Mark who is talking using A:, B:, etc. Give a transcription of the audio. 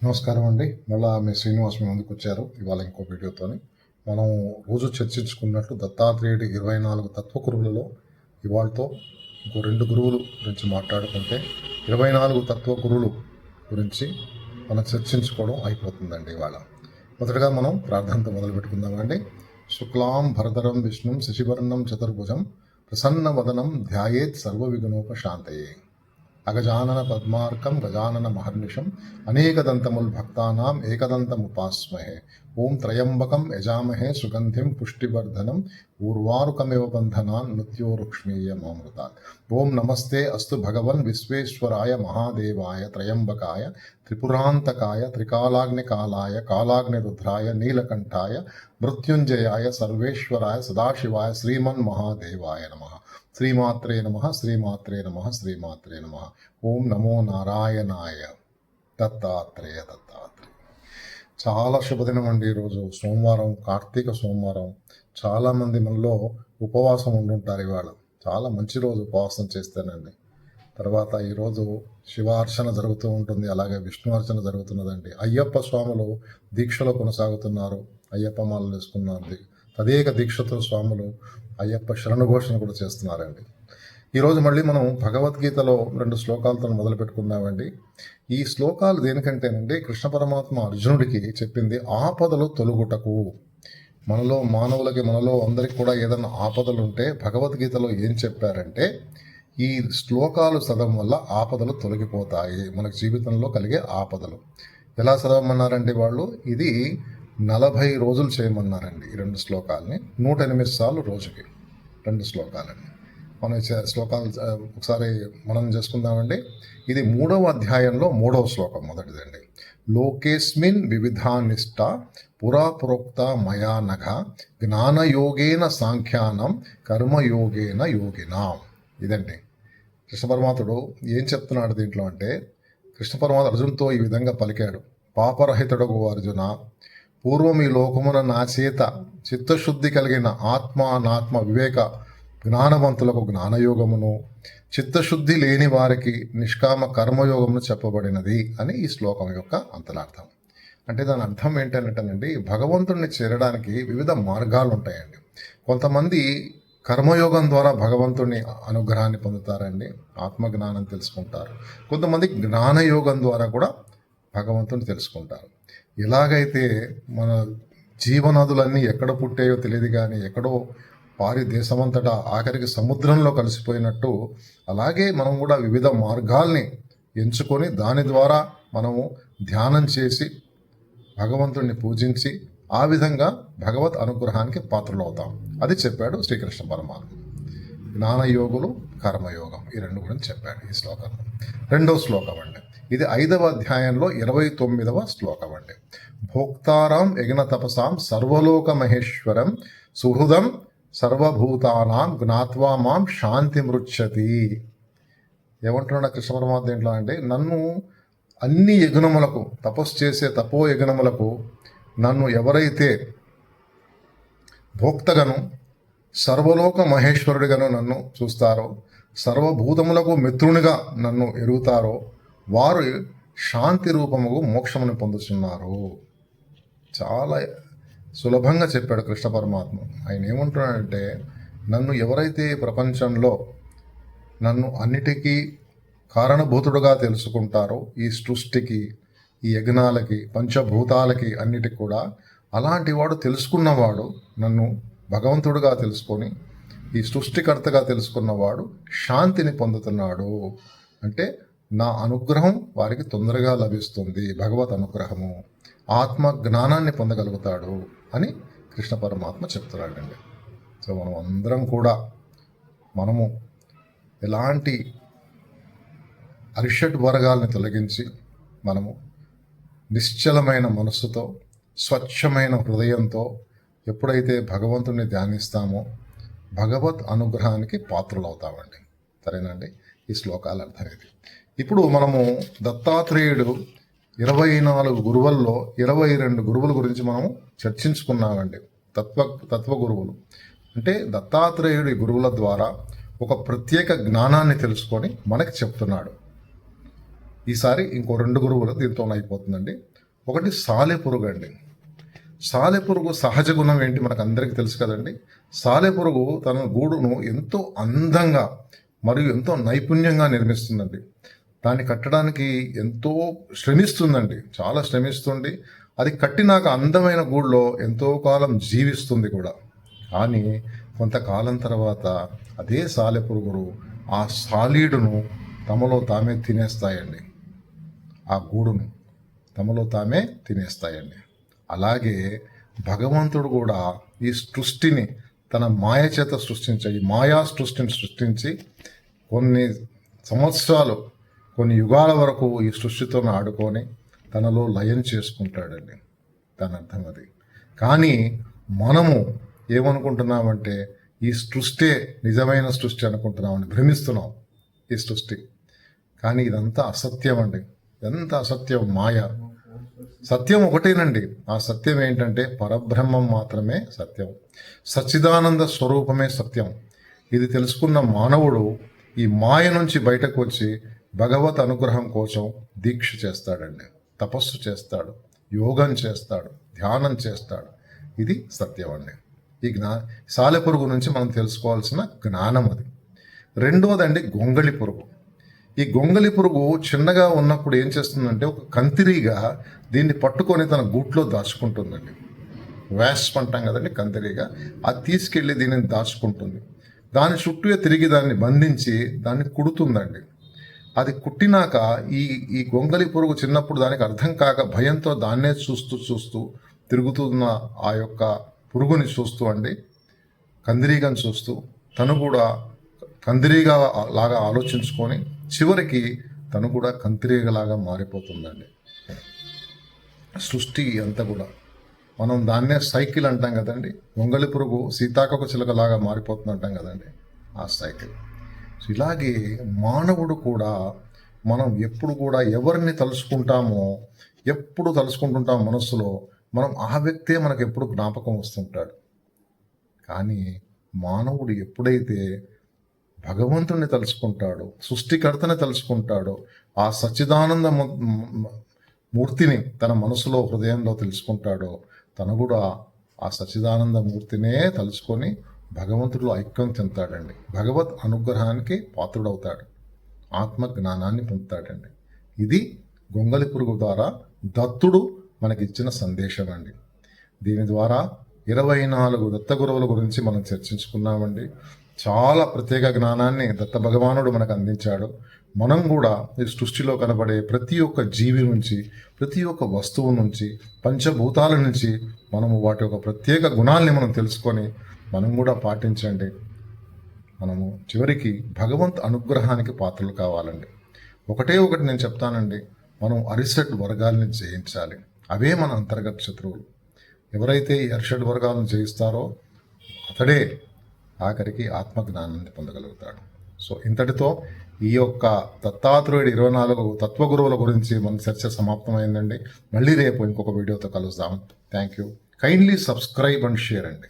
A: నమస్కారం అండి. మళ్ళా మీ శ్రీనివాస్ మీ ముందుకు వచ్చారు ఇవాళ ఇంకో వీడియోతోని. మనం రోజు చర్చించుకున్నట్లు దత్తాత్రేయుడి 24 తత్వగురువులలో ఇవాళతో ఇంకో 2 గురువులు గురించి మాట్లాడుకుంటే 24 తత్వగురువులు గురించి మనం చర్చించుకోవడం అయిపోతుందండి ఇవాళ. మొదటగా మనం ప్రార్థనతో మొదలు పెట్టుకుందామండి. శుక్లాం భరధరం విష్ణుం శశివర్ణం చతుర్భుజం ప్రసన్న వదనం ధ్యాయేత్ సర్వవిఘ్నోపశాంతయే. అగజానన పద్మార్కం గజానన మహర్నిషం అనేకదంతముల్భక్తానాం ఏకదంతముపాస్మహే. ఓం త్రయంబకం యజామహే సుగంధిం పుష్టివర్ధనం ఊర్వారుకమివ బంధనాన్ మృత్యోరుక్ష్మీయమామృతాత్. ఓం నమస్తే అస్తు భగవన్ విశ్వేశ్వరాయ మహాదేవాయ త్రయంబకాయ త్రిపురాంతకాయ త్రికాలాగ్నికాలాయ కాలాగ్నిరుద్రాయ నీలకంఠాయ మృత్యుంజయాయ సర్వేశ్వరాయ సదాశివాయ శ్రీమన్ మహాదేవాయ నమః. శ్రీమాత్రే నమ శ్రీమాత్రే నమ శ్రీమాత్రే నమ. ఓం నమో నారాయణాయ. దత్తాత్రేయ దత్తాత్రేయ. చాలా శుభదినం అండి. ఈరోజు సోమవారం, కార్తీక సోమవారం. చాలామంది మనలో ఉపవాసం ఉండుంటారు. ఇవాళ చాలా మంచి రోజు ఉపవాసం చేస్తేనండి. తర్వాత ఈరోజు శివార్చన జరుగుతూ ఉంటుంది, అలాగే విష్ణు అర్చన జరుగుతున్నదండి. అయ్యప్ప స్వాములు దీక్షలో కొనసాగుతున్నారు, అయ్యప్ప మాలలు వేసుకున్నారు. తదేక దీక్షతో స్వాములు అయ్యప్ప శరణఘోషణ కూడా చేస్తున్నారండి. ఈరోజు మళ్ళీ మనం భగవద్గీతలో 2 శ్లోకాలతో మొదలు పెట్టుకుందామండి. ఈ శ్లోకాలు దేనికంటేనండి, కృష్ణ పరమాత్మ అర్జునుడికి చెప్పింది ఆపదలు తొలుగుటకు. మనలో మానవులకి, మనలో అందరికి కూడా ఏదైనా ఆపదలు ఉంటే భగవద్గీతలో ఏం చెప్పారంటే, ఈ శ్లోకాలు చదవడం వల్ల ఆపదలు తొలగిపోతాయి. మనకు జీవితంలో కలిగే ఆపదలు ఎలా చదవమన్నారండి వాళ్ళు? ఇది 40 రోజులు చేయమన్నారండి. ఈ 2 శ్లోకాలని 108 సార్లు రోజుకి 2 శ్లోకాలండి. మనం శ్లోకాలు ఒకసారి మనం చేసుకుందామండి. ఇది 3వ అధ్యాయంలో 3వ శ్లోకం మొదటిదండి. లోకేస్మిన్ వివిధానిష్ట పురాప్రోక్త మయా నఘ జ్ఞానయోగేన సాంఖ్యానం కర్మయోగేన యోగినాం. ఇదండి కృష్ణ పరమాత్ముడు ఏం చెప్తున్నాడు దీంట్లో అంటే, కృష్ణ పరమాత్మ అర్జునుతో ఈ విధంగా పలికాడు. పాపరహితుడగు అర్జున, పూర్వం ఈ లోకమున నా చేత చిత్తశుద్ధి కలిగిన ఆత్మ అనాత్మ వివేక జ్ఞానవంతులకు జ్ఞానయోగమును, చిత్తశుద్ధి లేని వారికి నిష్కామ కర్మయోగమును చెప్పబడినది అని ఈ శ్లోకం యొక్క అంతరార్థం. అంటే దాని అర్థం ఏంటంటేనండి, భగవంతుడిని చేరడానికి వివిధ మార్గాలు ఉంటాయండి. కొంతమంది కర్మయోగం ద్వారా భగవంతుని అనుగ్రహాన్ని పొందుతారండి, ఆత్మజ్ఞానం తెలుసుకుంటారు. కొంతమంది జ్ఞానయోగం ద్వారా కూడా భగవంతుని తెలుసుకుంటారు. ఎలాగైతే మన జీవనదులన్నీ ఎక్కడ పుట్టాయో తెలియదు కానీ ఎక్కడో పారి దేశమంతటా ఆఖరికి సముద్రంలో కలిసిపోయినట్టు, అలాగే మనం కూడా వివిధ మార్గాల్ని ఎంచుకొని దాని ద్వారా మనము ధ్యానం చేసి భగవంతుడిని పూజించి ఆ విధంగా భగవత్ అనుగ్రహానికి పాత్రలు అవుతాం. అది చెప్పాడు శ్రీకృష్ణ పరమాత్మ. జ్ఞానయోగులు, కర్మయోగం, ఈ 2 గురించి చెప్పాడు ఈ శ్లోకంలో. 2వ శ్లోకం అండి. ఇది 5వ అధ్యాయంలో 29వ శ్లోకం అండి. భోక్తారాం యజ్ఞ తపసాం సర్వలోక మహేశ్వరం సుహృదం సర్వభూతానాం జ్ఞాత్వా మాం శాంతి మృచ్చతి. ఏమంటున్నాడు కృష్ణ పరమాత్మ దీంట్లో అంటే, నన్ను అన్ని యజ్ఞములకు, తపస్సు చేసే తపో యజ్ఞములకు నన్ను ఎవరైతే భోక్తగను సర్వలోక మహేశ్వరుడిగాను నన్ను చూస్తారో, సర్వభూతములకు మిత్రునిగా నన్ను ఎరుగుతారో వారు శాంతి రూపము మోక్షమును పొందుతున్నారు. చాలా సులభంగా చెప్పాడు కృష్ణ పరమాత్మ. ఆయన ఏమంటున్నాడంటే, నన్ను ఎవరైతే ప్రపంచంలో నన్ను అన్నిటికీ కారణభూతుడుగా తెలుసుకుంటారో, ఈ సృష్టికి, ఈ యజ్ఞాలకి, పంచభూతాలకి అన్నిటికి కూడా, అలాంటి వాడు, తెలుసుకున్నవాడు, నన్ను భగవంతుడుగా తెలుసుకొని ఈ సృష్టికర్తగా తెలుసుకున్నవాడు శాంతిని పొందుతున్నాడు. అంటే నా అనుగ్రహం వారికి తొందరగా లభిస్తుంది, భగవత్ అనుగ్రహము, ఆత్మ జ్ఞానాన్ని పొందగలుగుతాడు అని కృష్ణ పరమాత్మ చెప్తున్నాడండి. సో మనం అందరం కూడా మనము ఎలాంటి అరిషడ్ వర్గాల్ని తొలగించి మనము నిశ్చలమైన మనస్సుతో, స్వచ్ఛమైన హృదయంతో ఎప్పుడైతే భగవంతుని ధ్యానిస్తామో భగవత్ అనుగ్రహానికి పాత్రలు అవుతామండి. సరేనండి, ఈ శ్లోకాల అర్థం ఇది. ఇప్పుడు మనము దత్తాత్రేయుడు 24 గురువుల్లో 22 గురువుల గురించి మనము చర్చించుకున్నామండి. తత్వగురువులు అంటే దత్తాత్రేయుడి గురువుల ద్వారా ఒక ప్రత్యేక జ్ఞానాన్ని తెలుసుకొని మనకి చెప్తున్నాడు. ఈసారి ఇంకో 2 గురువులు దీంతో అయిపోతుందండి. ఒకటి సాలెపురుగు అండి. సాలెపురుగు సహజ గుణం ఏంటి మనకు అందరికీ తెలుసు కదండి. సాలెపురుగు తన గూడును ఎంతో అందంగా మరియు ఎంతో నైపుణ్యంగా నిర్మిస్తుందండి. దాన్ని కట్టడానికి ఎంతో శ్రమిస్తుందండి, చాలా శ్రమిస్తుంది. అది కట్టినాక అందమైన గూడులో ఎంతో కాలం జీవిస్తుంది కూడా. కానీ కొంతకాలం తర్వాత అదే సాలెపురుగులు ఆ సాలీడును తమలో తామే తినేస్తాయండి. ఆ గూడును తమలో తామే తినేస్తాయండి. అలాగే భగవంతుడు కూడా ఈ సృష్టిని తన మాయ చేత ఈ మాయా సృష్టిని సృష్టించి కొన్ని సంవత్సరాలు, కొన్ని యుగాల వరకు ఈ సృష్టితో ఆడుకొని తనలో లయం చేసుకుంటాడండి. దాని అర్థం అది. కానీ మనము ఏమనుకుంటున్నామంటే ఈ సృష్టి నిజమైన సృష్టి అనుకుంటున్నామని భ్రమిస్తున్నాం ఈ సృష్టి. కానీ ఇదంతా అసత్యం అండి. ఎంత అసత్యం, మాయ. సత్యం ఒకటేనండి. ఆ సత్యం ఏంటంటే పరబ్రహ్మం మాత్రమే సత్యం, సచ్చిదానంద స్వరూపమే సత్యం. ఇది తెలుసుకున్న మానవుడు ఈ మాయ నుంచి బయటకు వచ్చి భగవత్ అనుగ్రహం కోసం దీక్ష చేస్తాడండి, తపస్సు చేస్తాడు, యోగం చేస్తాడు, ధ్యానం చేస్తాడు. ఇది సత్యం అండి. ఈ సాలెపురుగు నుంచి మనం తెలుసుకోవాల్సిన జ్ఞానం అది. రెండోదండి గొంగళి పురుగు. ఈ గొంగళి పురుగు చిన్నగా ఉన్నప్పుడు ఏం చేస్తుందంటే ఒక కంతిరీగా దీన్ని పట్టుకొని తన గూట్లో దాచుకుంటుందండి. వ్యాస్ప్ అంటాం కదండి, కంతిరీగా. అది తీసుకెళ్ళి దీనిని దాచుకుంటుంది. దాని చుట్టూ తిరిగి దాన్ని బంధించి దాన్ని కుడుతుందండి. అది కుట్టినాక ఈ గొంగళి పురుగు చిన్నప్పుడు దానికి అర్థం కాక భయంతో దాన్నే చూస్తూ తిరుగుతున్న ఆ యొక్క పురుగుని చూస్తూ అండి, కందిరీగని చూస్తూ తను కూడా కందిరీగా లాగా ఆలోచించుకొని చివరికి తను కూడా కందిరీగలాగా మారిపోతుందండి. సృష్టి అంతా కూడా మనం దాన్నే సైకిల్ అంటాం కదండి. గొంగళి పురుగు సీతాకోక చిలుకలాగా మారిపోతుంది అంటాం కదండి, ఆ సైకిల్. ఇలాగే మానవుడు కూడా మనం ఎప్పుడు కూడా ఎవరిని తలుచుకుంటామో, ఎప్పుడు తలుచుకుంటుంటాం మనస్సులో, మనం ఆ వ్యక్తే మనకు ఎప్పుడు జ్ఞాపకం వస్తుంటాడు. కానీ మానవుడు ఎప్పుడైతే భగవంతుణ్ణి తలుచుకుంటాడో, సృష్టికర్తని తలుచుకుంటాడో, ఆ సచ్చిదానంద మూర్తిని తన మనసులో, హృదయంలో తెలుసుకుంటాడో, తను కూడా ఆ సచ్చిదానంద మూర్తినే తలుచుకొని భగవంతుడిలో ఐక్యం చెందుతాడండి. భగవత్ అనుగ్రహానికి పాత్రుడవుతాడు, ఆత్మ జ్ఞానాన్ని పొందుతాడండి. ఇది గొంగళి పురుగు ద్వారా దత్తుడు మనకిచ్చిన సందేశం అండి. దీని ద్వారా 24 దత్తగురువుల గురించి మనం చర్చించుకున్నామండి. చాలా ప్రత్యేక జ్ఞానాన్ని దత్త భగవానుడు మనకు అందించాడు. మనం కూడా ఈ సృష్టిలో కనబడే ప్రతి ఒక్క జీవి నుంచి, ప్రతి ఒక్క వస్తువు నుంచి, పంచభూతాల నుంచి మనము వాటి యొక్క ప్రత్యేక గుణాల్ని మనం తెలుసుకొని మనం కూడా పాటించండి. మనము చివరికి భగవంత్ అనుగ్రహానికి పాత్రలు కావాలండి. ఒకటి నేను చెప్తానండి, మనం అరిషడ్ వర్గాల్ని జయించాలి. అవే మన అంతర్గత శత్రువులు. ఎవరైతే ఈ అరిషడ్ వర్గాలను జయిస్తారో అతడే ఆఖరికి ఆత్మజ్ఞానాన్ని పొందగలుగుతాడు. సో ఇంతటితో ఈ యొక్క దత్తాత్రేయుడు 24 తత్వగురువుల గురించి మన చర్చ సమాప్తమైందండి. మళ్ళీ రేపు ఇంకొక వీడియోతో కలుద్దాం. Thank you. Kindly subscribe and share అండి.